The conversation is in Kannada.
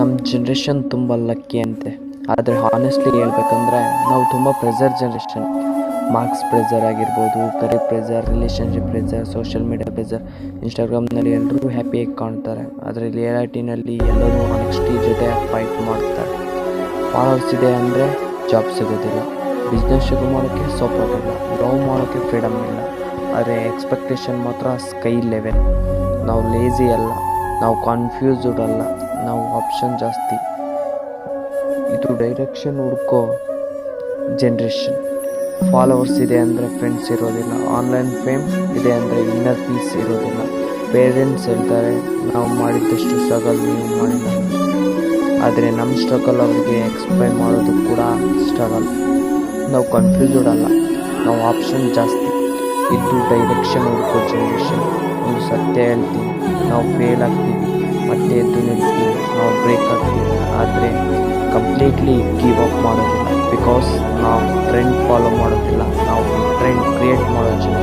ನಮ್ಮ ಜನ್ರೇಷನ್ ತುಂಬ ಲಕ್ಕಿ ಅಂತೆ. ಆದರೆ ಹಾನೆಸ್ಟ್ಲಿ ಹೇಳ್ಬೇಕಂದ್ರೆ ನಾವು ತುಂಬ ಪ್ರೆಸರ್ ಜನ್ರೇಷನ್. ಮಾರ್ಕ್ಸ್ ಪ್ರೆಸರ್ ಆಗಿರ್ಬೋದು, career pressure, relationship pressure, social media pressure. ಇನ್ಸ್ಟಾಗ್ರಾಮ್ನಲ್ಲಿ ಎಲ್ಲರೂ ಹ್ಯಾಪಿಯಾಗಿ ಕಾಣ್ತಾರೆ, ಆದರೆ ರಿಯಾಲಿಟಿನಲ್ಲಿ ಎಲ್ಲರೂ ಆನೆಸ್ಟಿ ಜೊತೆ ಫೈಟ್ ಮಾಡ್ತಾರೆ. ಫಾಲೋವರ್ಸ್ ಇದೆ ಅಂದರೆ ಜಾಬ್ ಸಿಗೋದಿಲ್ಲ, ಬಿಸ್ನೆಸ್ ಶುರು ಮಾಡೋಕ್ಕೆ ಸಪೋರ್ಟ್ ಇಲ್ಲ, ಲವ್ ಮಾಡೋಕ್ಕೆ ಫ್ರೀಡಮ್ ಇಲ್ಲ. ಆದರೆ ಎಕ್ಸ್ಪೆಕ್ಟೇಷನ್ ಮಾತ್ರ ಸ್ಕೈ ಲೆವೆಲ್. ನಾವು ಲೇಝಿ ಅಲ್ಲ, ನಾವು ಕನ್ಫ್ಯೂಸ್ಡ್ ಅಲ್ಲ, ನಾವು ಆಪ್ಷನ್ ಜಾಸ್ತಿ. ಇದು ಡೈರೆಕ್ಷನ್ ಹುಡ್ಕೋ ಜನ್ರೇಷನ್. ಫಾಲೋವರ್ಸ್ ಇದೆ ಅಂದರೆ ಫ್ರೆಂಡ್ಸ್ ಇರೋದಿಲ್ಲ, ಆನ್ಲೈನ್ ಫೇಮ್ ಇದೆ ಅಂದರೆ ಇನ್ನರ್ ಪೀಸ್ ಇರೋದಿಲ್ಲ. ಪೇರೆಂಟ್ಸ್ ಹೇಳ್ತಾರೆ ನಾವು ಮಾಡಿದ್ದಷ್ಟು ಸ್ಟ್ರಗಲ್ ನೀವು ಮಾಡಿಲ್ಲ, ಆದರೆ ನಮ್ಮ ಸ್ಟ್ರಗಲ್ ಅವರಿಗೆ ಎಕ್ಸ್ಪ್ಲೈನ್ ಮಾಡೋದು ಕೂಡ ಸ್ಟ್ರಗಲ್. ನಾವು ಕನ್ಫ್ಯೂಸ್ಡ್ ಅಲ್ಲ, ನಾವು ಆಪ್ಷನ್ ಜಾಸ್ತಿ. ಇದು ಡೈರೆಕ್ಷನ್ ಹುಡ್ಕೋ ಜನ್ರೇಷನ್. ಒಂದು ಸತ್ಯ ಹೇಳ್ತೀನಿ, ನಾವು ಫೇಲ್ ಆಗ್ತೀವಿ, ಮತ್ತೆ ಎದ್ದು ನಿಲ್ತೀವಿ, ನಾವು ಬ್ರೇಕ್ ಆಗ್ತೀವಿ, ಆದರೆ ಕಂಪ್ಲೀಟ್ಲಿ ಗಿವ್ ಅಪ್ ಮಾಡೋದಿಲ್ಲ. ಬಿಕಾಸ್ ನಾವು ಟ್ರೆಂಡ್ ಫಾಲೋ ಮಾಡೋದಿಲ್ಲ, ನಾವು ಟ್ರೆಂಡ್ ಕ್ರಿಯೇಟ್ ಮಾಡೋ ಜನ.